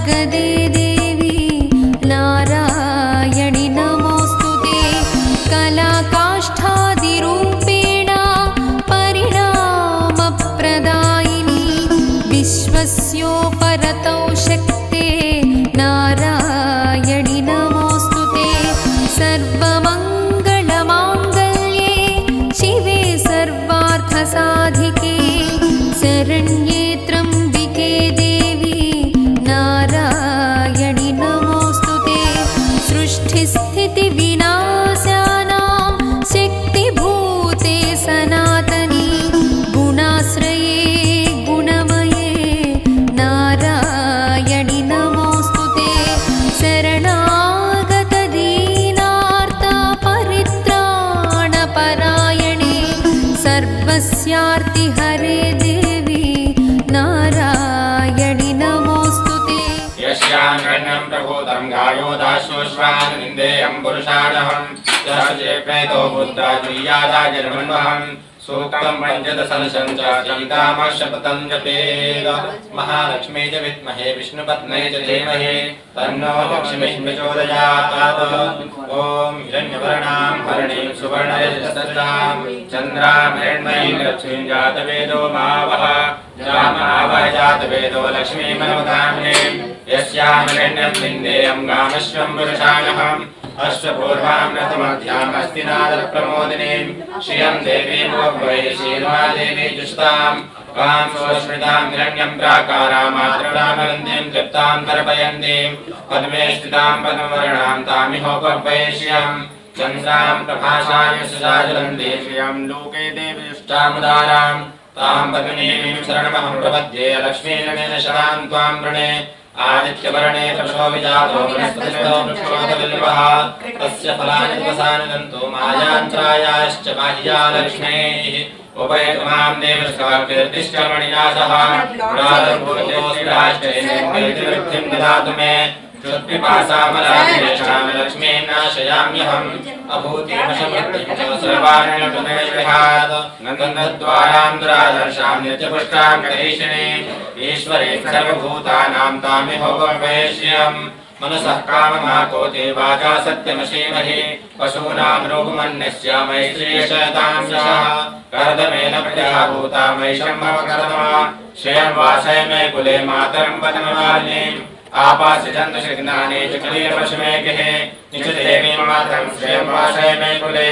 सर्वमङ्गलमाङ्गल्ये देवी नारायणि नमोऽस्तुते कलाकाष्ठादिरूपेण परिणामप्रदायिनी विश्वस्योपरतौ शक्ते नारायणि नमोऽस्तुते सर्वमङ्गलमाङ्गल्ये शिवे सर्वार्थसाधिके शरण्ये त्र्यम्बिके देवी नारायणि नमोऽस्तुते सृष्टिस्थितिविनाशानां शक्तिभूते सनातनी गुणाश्रये गुणमये नारायणि नमोऽस्तुते शरणागतदीनार्तपरित्राणपरायणे सर्वस्यार्तिहरे देवी नारायणि नमोऽस्तुते यस्यां गण्यं प्रभूतं गायोदाश्वश्वान् निन्देयं पुरुषाणहं यस्य प्रेतो पुत्रा जुयादाजन्मन्वहं सूक्तं पञ्चदशं च सीतामशपथं जपेद महालक्ष्मी च विद्महे विष्णुपत्न्यै च धीमहि तन्नो लक्ष्मीः प्रचोदयात् ॐ हिरण्यवर्णां हरिणीं सुवर्णरजतस्रजां चन्द्रां हिरण्मयीं लक्ष्मीं जातवेदो मावः रामावह जातवेदो लक्ष्मीमनोकामिनीं यस्यां हिरण्यं निन्देयं गामश्वं पुरुषाणहम् अश्वपूर्वां रथमध्याम् अस्तिनादप्रमोदिनीं श्रियं देवीं वै श्रीर्मादेवी जुष्टां कां स्वस्मृतां हिरण्यं प्राकारामातृणामरन्तीं तृप्तां तर्पयन्तीं पद्मे स्थितां पद्मवर्णां तामिहोपवैश्यं चन्द्रां प्रभासाय सुजाज्वलन्तीं श्रियं लोके देवी जुष्टामुदारां तां पद्मिनीं शरणमहं प्रपद्ये लक्ष्मीरमेण शरां त्वां वृणे आदित्यवर्णे तपसो विजातो वनस्पतिस्थो वृक्षोदविल्वः तस्य फलानि दिवसानि दन्तो मायान्त्रायाश्च बाह्या लक्ष्मीः उपैतमां देवस्कार्तिश्च मणिनासः पुरातनभूतोऽस्मिराष्टैर्वृद्धिं ददातु मे क्षुत्पिपासामलाभिषां लक्ष्मीं नाशयाम्यहम् अभूतिमशमृत्तिं च सर्वाणि पुनर्विहात् नन्दद्वारां दुरादर्शां नित्यपुष्टां करीषिणीम् ईश्वरीं सर्वभूतानां तामिहोपवेश्यम् मनसः काममाकोति वाचा सत्यमशीमहि पशूनां रूपमन्यस्य मैत्रीयशतां यः कर्दमेन प्रजाभूता मैषं मम कर्दमा श्रियं वासय मे कुले मातरं पद्ममालिनीम् आपासिजन्तु शिग्नानि च कलीयपशुमे गृहे निज देवीं मातरं श्रियं वासय मे कुले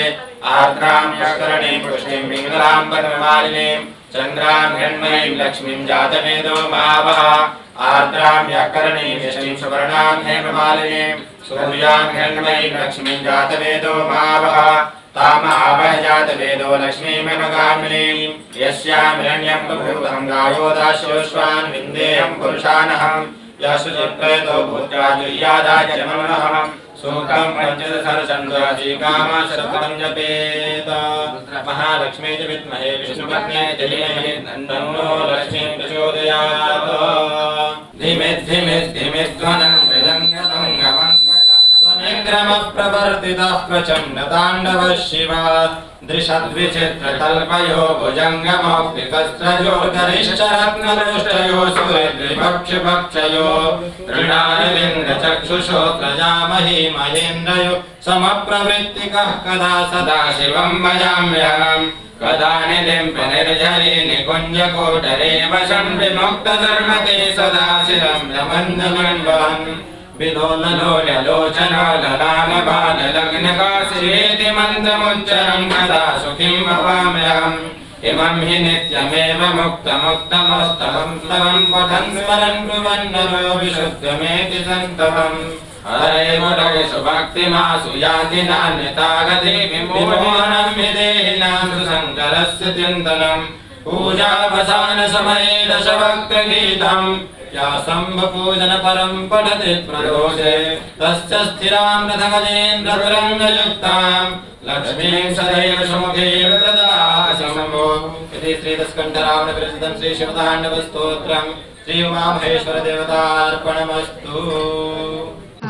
आर्द्रां यष्करणीं पुष्टिं पिङ्गलां पद्ममालिनीं चन्द्रां हिरण्मयीं लक्ष्मीं जातवेदो मावः आर्द्रां यष्करणीं यष्टिं सुवर्णां हेममालिनीं सूर्यां हिरण्मयीं लक्ष्मीं जातवेदो मावः तामावह जातवेदो लक्ष्मीमनुगामिनीं यस्यां हिरण्यं प्रभूतं गायोदाश्वश्वान् विन्देयं पुरुषानहं यशुचित्रेतो भूत्या जुर्यादाजन्मनहं सूक्तं पञ्चदशं कामशतपथं जपेत महालक्ष्मी च विद्महे विष्णुपत्न्यै च धीमहि तन्नो लक्ष्मीं प्रचोदयात् धिमे धिमे धिमे ध्वनं ध्वनिक्रमप्रवर्तितः प्रचण्डताण्डवः शिवा दृशद्विचित्रकल्पयो भुजङ्गमौक्तिकस्त्रयोर्धरिश्चरत्नलोष्टयो सुहृद्विपक्षपक्षयो तृणारविन्दचक्षुषो प्रजामहि महेन्द्रयो समप्रवृत्तिकः कदा सदा शिवं भजाम्यहम् कदा निलिम्पि निर्झरि निकुञ्जकोटरे वशं विमुक्तधर्मते सदा शिरं रमन्दमण्डवन् विलोललोललोचना ललालबाललग्नकाशिरेति मन्दमुच्चरं कदा सुखीं भवाम्यहम् इमं हि नित्यमेव मुक्तमुक्तमस्तमं स्तवं पठन् स्मरन् ब्रुवन्नरो विशुद्धमेति सन्ततम् हरे मुरगे सुभक्तिमासु याति नान्यतागति विमोहनं हि देहिनां सुशङ्करस्य चिन्तनम् पूजावसानसमये दशभक्तगीतम् या सम्भपूजनपरं पठति प्रदोषे तस्य स्थिरां रथगजेन्द्रतुरङ्गयुक्तां लक्ष्मीं सदैव सुमुखीं ददाति शम्भो इति श्रीदस्कण्ठरावणविरचितं श्रीशिवताण्डवस्तोत्रं श्री उमामहेश्वरदेवतार्पणमस्तु।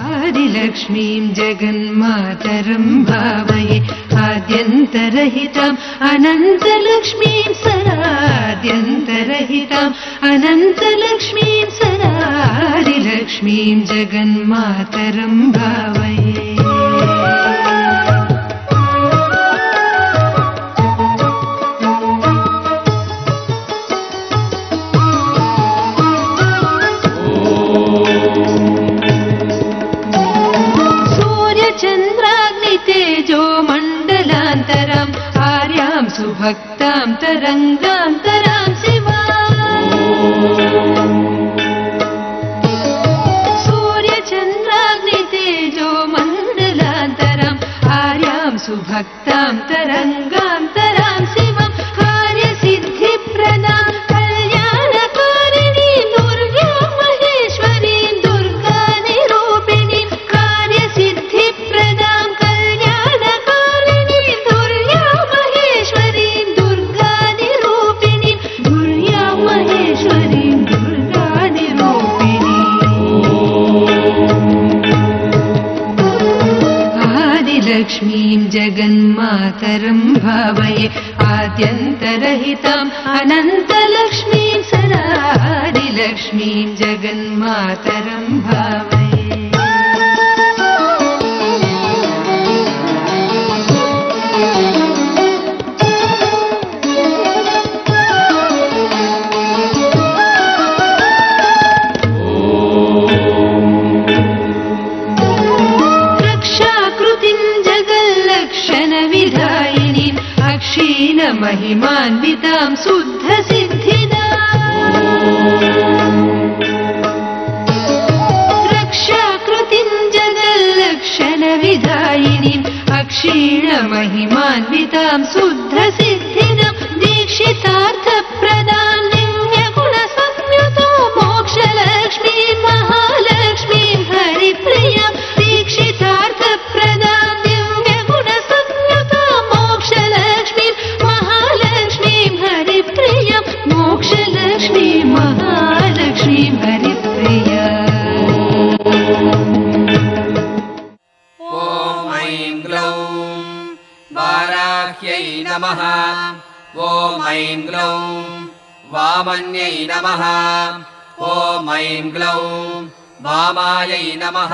आदिलक्ष्मीं जगन्मातरं भावये आद्यन्तरहिताम् अनन्तलक्ष्मीं सदाद्यन्तरहिताम् अनन्तलक्ष्मीं सदादिलक्ष्मीं अनन्तलक्ष्मीं जगन्मातरं भावये सूर्यचन्द्राग्नितेजो मण्डलान्तरम् आर्यां सुभक्तां तरङ्गान्तरां शिवा सूर्यचन्द्राग्नितेजो मण्डलान्तरम् आर्यां सुभक्तां तरङ्गान्तरां शिवम् कार्यसिद्धिप्रदां कल्याणकारिणीं दुर्गां महेश्वरीं दुर्गानिरूपिणीं कार्यसिद्धिप्रदां कल्याणकारिणीं दुर्गां महेश्वरीं दुर्गानिरूपिणीं दुर्गां महेश्वरीं दुर्गानिरूपिणीम् आदिलक्ष्मीं जगन्मातरं भावये आद्यन्तरहिताम् अनन्तलक्ष्मीं सदा आदिलक्ष्मीं जगन्मातरं भावये रक्षाकृतिं जगल्लक्षणविधायिनीम् अक्षीणमहिमान्वितां शुद्धसिद्धिदां रक्षाकृतिं जगल्लक्षणविधायिनीम् अक्षीणमहिमान्वितां शुद्धसिद्धिदां दीक्षितार्थप्रदां दिव्यगुणसंयुतो मोक्षलक्ष्मीं महालक्ष्मीं हरिप्रियां दीक्षितार्थप्रदां दिव्यगुणसंयुतो मोक्षलक्ष्मीं महालक्ष्मीं हरिप्रियां मोक्षलक्ष्मीं महालक्ष्मीं हरिप्रिया ॐ ऐं ग्लौं वाराह्यै नमः ॐ ऐं ग्लौं वामन्यै नमः ॐ ऐं ग्लौं वामायै नमः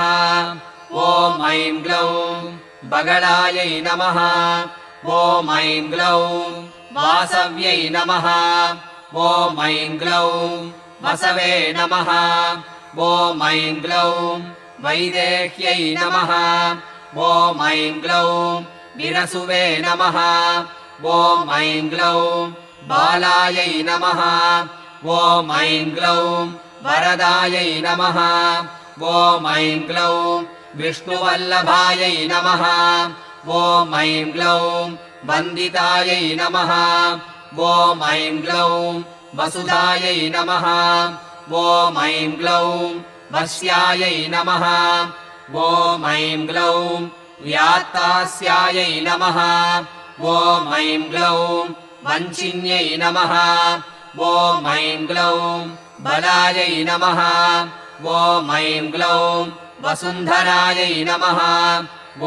ॐ ऐं ग्लौं बगलायै नमः ॐ ऐं ग्लौं वासव्यै नमः ॐ ऐं ग्लौं वसवे नमः ॐ ऐं ग्लौं वैदेह्यै नमः ॐ ऐं ग्लौं विरसुवे नमः ॐ ऐं ग्लौं बालायै नमः ॐ ऐं ग्लौं वरदायै नमः ॐ ऐं ग्लौं विष्णुवल्लभायै नमः ॐ ऐं ग्लौं वन्दितायै नमः ॐ ऐं ग्लौं वसुधायै नमः ॐ ऐं ग्लौं वस्यायै नमः ॐ ऐं ग्लौं व्यात्तास्यायै नमः ॐ ऐं ग्लौं वञ्चिन्यै नमः ॐ ऐं ग्लौं बलायै नमः ॐ ऐं ग्लौं वसुन्धरायै नमः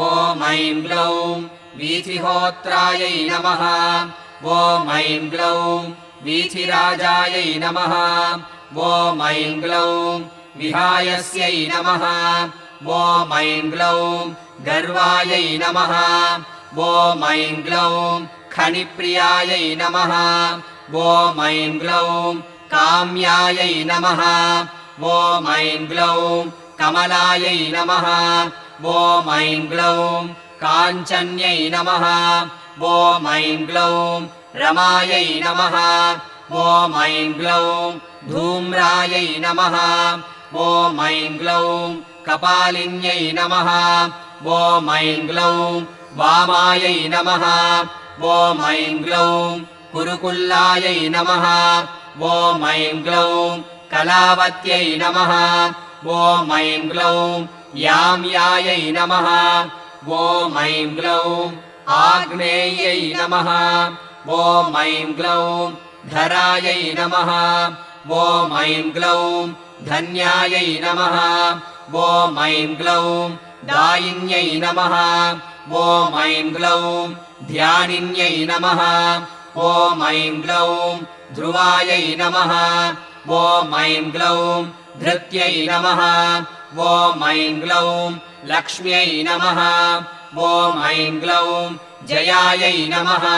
ॐ ऐं ग्लौं वीथिहोत्रायै नमः ॐ ऐं ग्लौं वीथिराजायै नमः ॐ ऐं ग्लौं विहायस्यै नमः ॐ ऐं ग्लौं गर्वायै नमः ॐ ऐं ग्लौं खनिप्रियायै नमः ॐ ऐं ग्लौं काम्यायै नमः ॐ ऐं ग्लौं कमलायै नमः ॐ ऐं ग्लौं काञ्चन्यै नमः ॐ ऐं ग्लौं रमायै नमः ॐ ऐं ग्लौं धूम्रायै नमः ॐ ऐं ग्लौं कपालिन्यै नमः ॐ ऐं ग्लौं वामायै नमः ॐ ऐं ग्लौं कुरुकुल्लायै नमः ॐ ऐं ग्लौं कलावत्यै नमः ॐ ऐं ग्लौं याम्यायै नमः ॐ ऐं ग्लौं आग्नेयै नमः ॐ ऐं ग्लौं धरायै नमः ॐ ऐं ग्लौं धन्यायै नमः ॐ ऐं ग्लौं दायिन्यै नमः ॐ ऐं ग्लौं ध्यानिन्यै नमः ॐ ऐं ग्लौं ध्रुवायै नमः ॐ ऐं ग्लौं धृत्यै नमः ॐ ऐं ग्लौं लक्ष्म्यै नमः ॐ ऐं ग्लौं जयायै नमः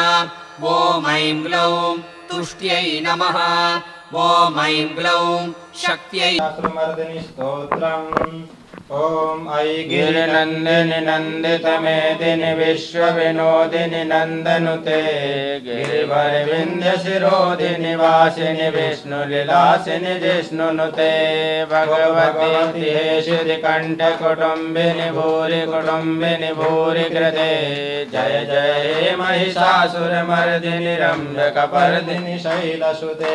ॐ ऐं ग्लौं तुष्ट्यै नमः ॐ ऐं ग्लौं शक्त्यै स्तोत्रम् ॐ ऐ गिरिनन्दिनि नन्दितमेदिनि विश्वविनोदिनि नन्दनुते गिरिवरविन्द्यशिरोधिनि वासिनि विष्णुलीलासिनि जिष्णुनुते भगवती श्रीकण्ठकुटुम्बिनि भूरि कुटुम्बिनि भूरि कृते जय जय हे महिषासुरमर्दिनि रम्यकपर्दिनि शैलसुते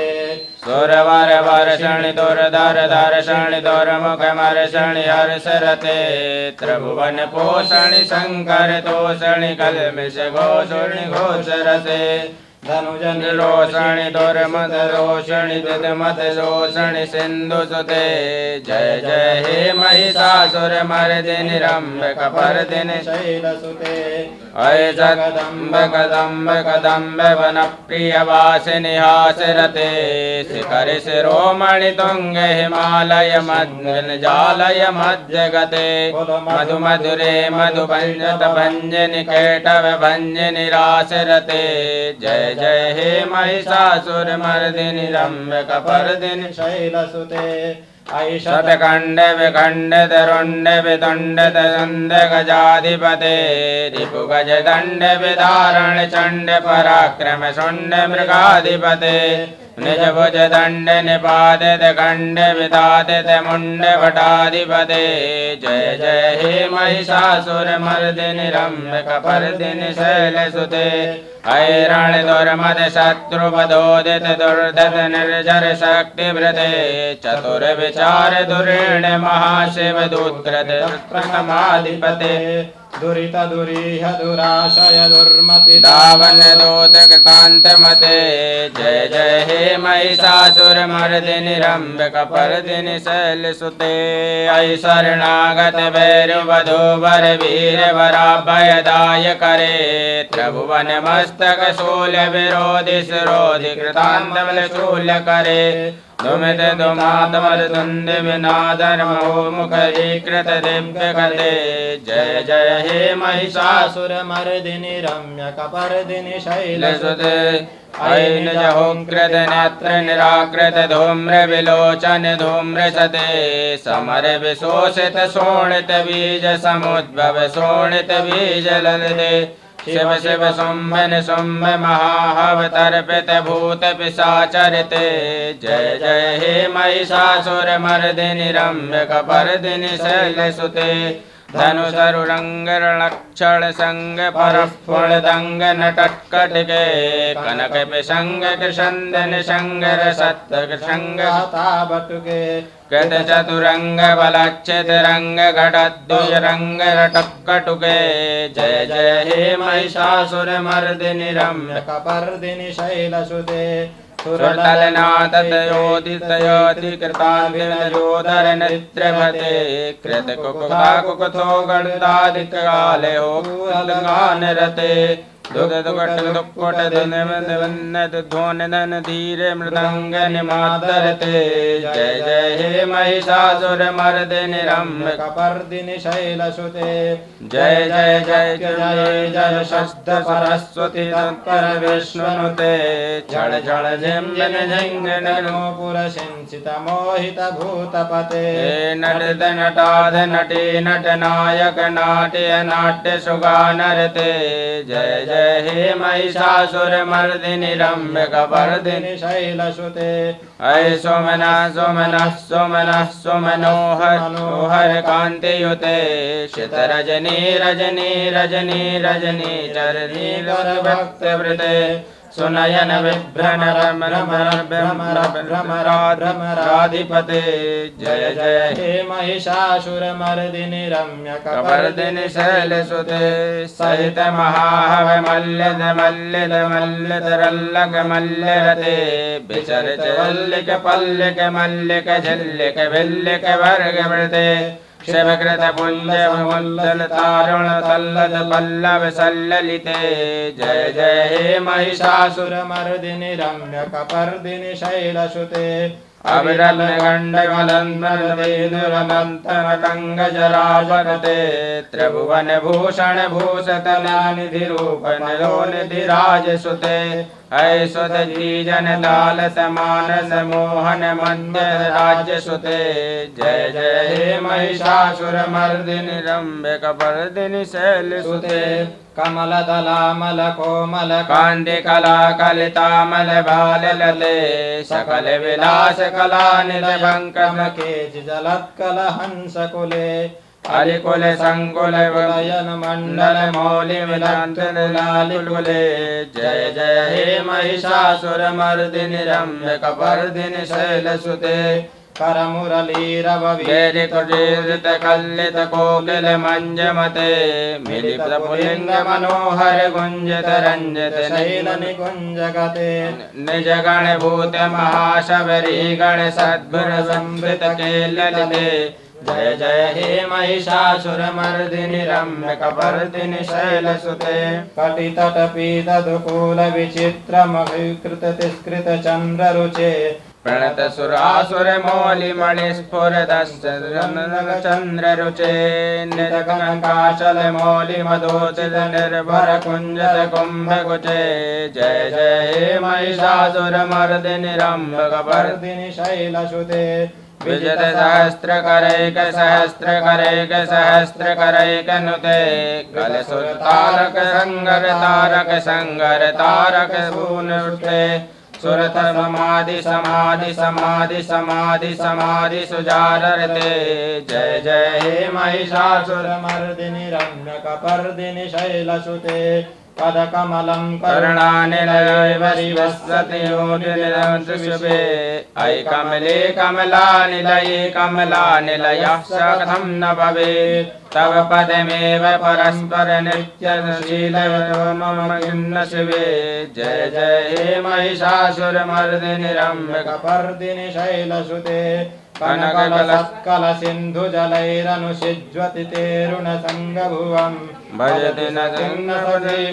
सुरवरवर्षणि दुर्धरधर्षणि दुर्मुखमर्षणि हर्षरते त्रिभुवन पोषणि शङ्कर तोषणि कल्मिष घोषणि घोषरसे धनुजन रोषणि दुर्मद रोषणि दिदमद रोषणि सिन्धुसुते जय जय हे महिषासुरमर्दिनि रम्यकपर्दिनि शैलसुते अय जगदम्ब कदम्ब कदम्ब वनप्रियवासिनि हासरते शिखरि शिरोमणि तुङ्ग हिमालय मद्विलजालय मध्यगते मधु मधुरे मधुभञ्जत भञ्जनि केटव भञ्जनि रासरते जय जय हे महिषासुरमर्दिनि रम्यकपर्दिनि शैलसुते शतखण्ड विखण्ड तरुण्ड विदण्ड तदण्ड गजाधिपते रिपुगज दण्ड विधारण चण्ड पराक्रम शुण्ड मृगाधिपते निज भुज दण्ड निपातित खण्ड विधातित मुण्ड भटाधिपते जय जय हे महिषासुरमर्दिनि रम्यकपर्दिनि शैलसुते ऐरण दुर्मद शत्रुपदोदित दुर्धत निर्जर शक्तिवृते चतुर विचार दुरीण महाशिव दूतकृत प्रथमाधिपते दुरित दुरीह दुराशय दुर्मति दावन दूत कृतान्त मते जय जय हे महिषासुरमर्दिनि रम्यकपर्दिनि शैलसुते ऐ शरणागत भैरवधूवर वीर वराभयदाय करे त्रिभुवन मस्तक शूल विरोधि शिरोधि कृतान्तबल शूल करे दुमित दुमातमल दुंद विनादर मुखरीकृत दिव्य गते जय जय हे महिषासुरमर्दिनि रम्यकपर्दिनि शैलसुते ऐ निजहोकृत नेत्र निराकृत धूम्र विलोचन धूम्रसते समर विशोषित शोणित बीज समुद्भव शोणित बीज ललिते शिव शिव शुम्भ शुम्भ महाहवतर्पित भूत पिशाचरिते जय जय हे महिषासुरमर्दिनि रम्यकपर्दिनि शैलसुते धनुषरुरङ्गरलक्षण संग परस्फुल दंग नटकटिके कनक पिशंग कृषंदन शंगर सत्त कृषंग हताबटुके कृत चतुरंग बलच्छित रंग घटद्वय रंग रटकटुके जय जय हे महिषासुरमर्दिनि रम्यकपर्दिनि शैलसुते सुरतलनाथ तयोदितयोति कृतान्विनयोधर निद्रभते कृत कुकुथा कुकुथो गणदादिक काले हो गान रते दुग दुगट दुक्कोट धनवन्नद ध्वन धन धीरे मृदंग निमादरते जय जय हे महिषासुरमर्दिनि रम्यकपर्दिनि शैलसुते जय जय जय जय जय शस्त्र सरस्वती तत्पर विष्णुनुते झड़ झड़ झिम जन झिंगन नूपुर सिंचित मोहित भूतपते नट नटाध नटी नट नायक नाट्य नाट्य सुगानरते जय जय हे महिषासुरमर्दिनि रम्यकपर्दिनि शैलसुते ऐ सोमनः सोमनः सोमनः सोमनोहर मनोहर कान्तियुते शितरजनी रजनी रजनी रजनी चरनी भक्तवृते सुनयन विभ्रम भ्रमराधिपते जय जय हे महिषासुरमर्दिनि रम्यकपर्दिनि शैलसुते सहित महाहव मल्लिद मल्लिद मल्लिदरल्लक मल्लिरते विचरित वल्लिक पल्लिक मल्लिक झल्लिक भिल्लिक वर्गवृते शिवकृत पुंज मुल्लल तारुण तल्लद पल्लव सल्ललिते जय जय हे महिषासुरमर्दिनि रम्यकपर्दिनि शैलसुते अविरलगण्डमलन्मरवेदुरनन्तनटङ्गजरावरते त्रिभुवन भूषण भूषतनानिधिरूपनिरोनिधिराजसुते ऐसुत जीजन लालस मानस मोहन मध्य राज्यसुते जय जय हे महिषासुरमर्दिनि रम्भकपर्दिनि शैलसुते कमलदलामल कोमल कान्तिकला कलितामल बाललते सकल विलास कला निलबङ्कमके जलत्कल हंसकुले अलिकुल संकुल विलयन मंडल मौलि मिलंतुलालिकुले जय जय हे महिषासुरमर्दिनि रम्भकपर्दिनि शैलसुते करमुरलीरववीरित कल्लित कोकिल मंजमते मिलित पुलिंग मनोहर गुंजित रंजित शैल निकुंजगते निज गण भूत महाशबरी गण सद्भुर संवृत के ललिते जय जय हे महिषासुरमर्दिनि रम्भकपर्दिनि शैलसुते कटितट पीत दुकूल विचित्र महीकृत तिस्कृत चंद्र रुचे प्रणत सुरासुर मौलि मणिस्फुरदश्च चंद्र रुचे निजगणकाचल मौलि मधोचित निर्भर कुंजत कुंभ कुचे जय जय हे महिषासुरमर्दिनि रम्भकपर्दिनि शैलसुते विजत सहस्त्र करैक नुते कलसुर तारक संगर तारक सूनुते सुरत समाधि समाधि समाधि समाधि समाधि सुजारते जय जय हे महिषासुरमर्दिनि रम्भकपर्दिनि शैलसुते पदकमलं कर्णानिलयवरिवस्वति योनिलंशुभे अयि कमले कमलानिलये कमलानिलयः कथं न भवेत् तव पदमेव परस्पर नित्यशीलयो मम किन्न शिवे जय जय हे महिषासुरमर्दिनि रम्भकपर्दिनि शैलसुते कनकलस्कल सिन्धु जलैरनुषिज्वति तेरुण संगभुवम् भजति न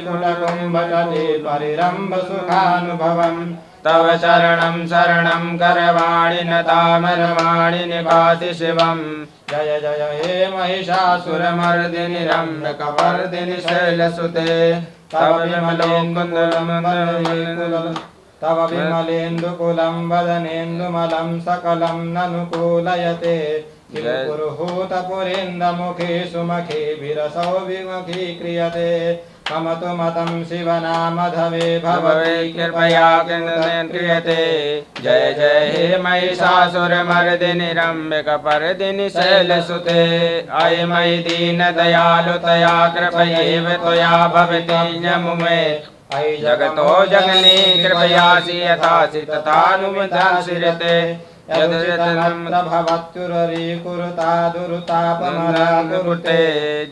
कुलकुम्भटले परिरम्भ सुखानुभवम् तव चरणं शरणं करवाणि न तामरवाणि निपाति शिवम् जय जय हे महिषासुरमर्दिनि रम्भकपर्दिनि शैलसुते तव विमलेन्दुकुलं वदनेन्दुमलं सकलं ननुकूलयते पुरुहूतपुरीन्दमुखी सुमखी विरसौ विमुखी क्रियते मम तु मतं शिवनामधवे भववे कृपया क्रियते जय जय हे महिषासुरमर्दिनि रम्भकपर्दिनि शैलसुते अयि मयि दीनदयालुतया कृपयैव त्वया भवति मुमे अयि जगतो जगने कृपयासि यथासि तथानुमतासिरते यदुरितनम्रभवत्युररीकुरुतादुरुतापमराकुरुते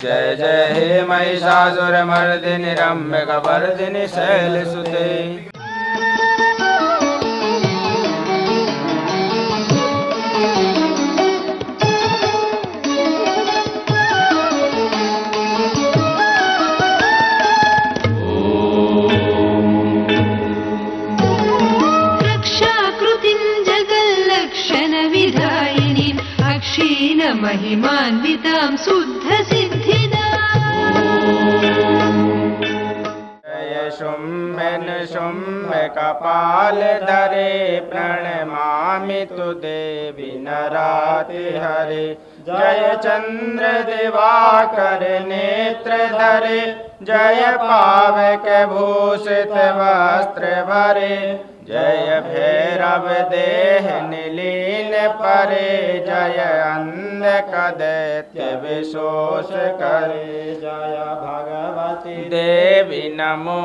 जय जय हे महिषासुरमर्दिनि रम्भकपर्दिनि शैलसुते महिमान्वितां शुद्ध सिद्धिदां जय शुम्भन शुम्भ कपाल धरे प्रणमामि तु देवी नराति हरे जय चंद्र दिवाकर नेत्र धरे जय पावक भूषित वस्त्र भरे जय भैरव देह निलीन परे जय अंधक दैत्य विशोष करे जय भगवती देवी नमो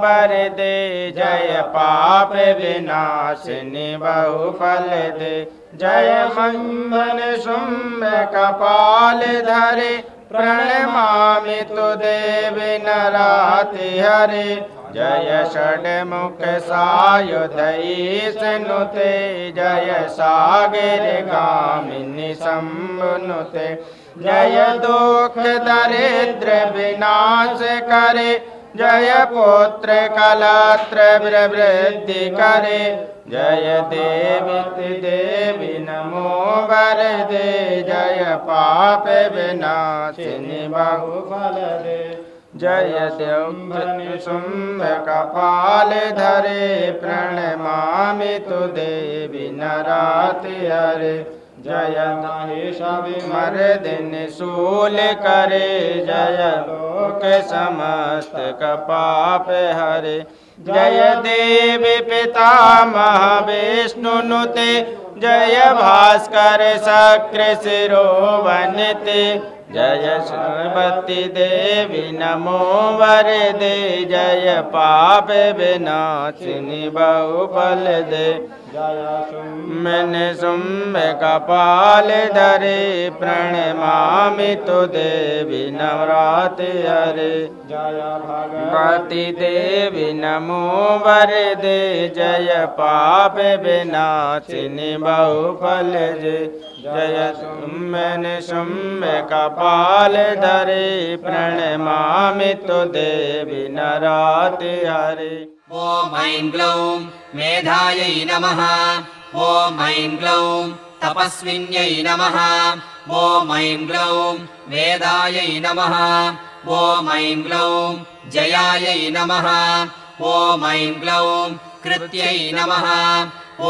वरदे जय पाप विनाशिनी बहुफल दे जय मंगन शुम्भ कपाल धरे प्रणमामि तु देवी नराति हरे जय षड्मुख सायुधईश नुते जय सागर गामिनी शंभुनुते जय दुख दरिद्र विनाश करे जय पुत्र कलत्र वृद्धि करे जय देवी देवी नमो वरदे जय पाप विनाशिनी बहुफल दे जय देव शुंभ कपाल धरे प्रणमामि तु देवी नराति हरे जय महिषाविमर्दिनि शूल करे जय लोक समस्त कपाप हरे जय देवी पितामह विष्णु नुते जय भास्कर शक्र शिरोवनिते जय सरस्वती देवी नमो वरदे जय पाप विनाशिनी बहुफल दे जय शुंभ कपाल धरे प्रणमामि तु देवी नराति हरे जय भगवती देवी नमो वरदे जय पाप विनाशिनी बहुफल दे जय शुंभ कपाल धरे प्रणमामि तु देवी नराति हरे ॐ ऐं ग्लौं मेधायै नमः ॐ ऐं ग्लौं तपस्विन्यै नमः ॐ ऐं ग्लौं वेदायै नमः ॐ ऐं ग्लौं जयायै नमः ॐ ऐं ग्लौं कृत्यै नमः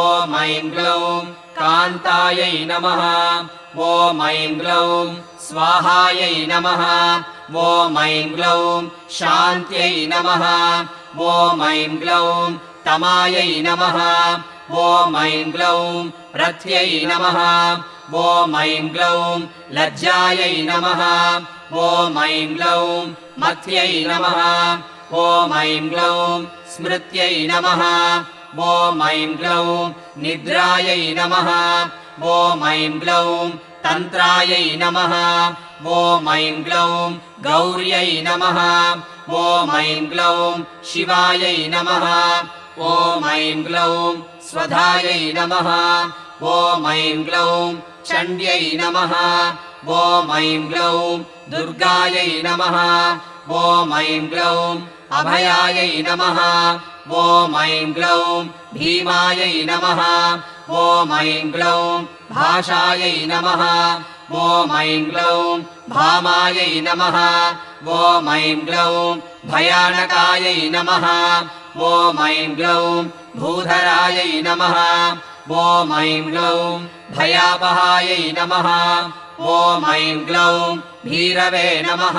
ॐ ऐं ग्लौं कान्तायै नमः ॐ ऐं ग्लौं स्वाहायै नमः ॐ ऐं ग्लौं शान्त्यै नमः ॐ ऐं ग्लौं तमायै नमः ॐ ऐं ग्लौं रथ्यै नमः ॐ ऐं ग्लौं लज्जायै नमः ॐ ऐं ग्लौं मथ्यै नमः ॐ ऐं ग्लौं स्मृत्यै नमः ॐ ऐं ग्लौं निद्रायै नमः ॐ ऐं ग्लौं तन्त्रायै नमः ॐ ऐं ग्लौं गौर्यै नमः ॐ ऐं ग्लौं शिवायै नमः ॐ ऐं ग्लौं स्वधायै नमः ॐ ऐं ग्लौं चण्ड्यै नमः ॐ ऐं ग्लौं दुर्गायै नमः ॐ ऐं ग्लौं अभयायै नमः ॐ ऐं ग्लौं भीमायै नमः ॐ ऐं ग्लौं भाषायै नमः ॐ ऐं ग्लौं भामायै नमः ॐ ऐं ग्लौं भयानकायै नमः ॐ ऐं ग्लौं भूधरायै नमः ॐ ऐं ग्लौं भयापहायै नमः ॐ ऐं ग्लौं भीरवे नमः।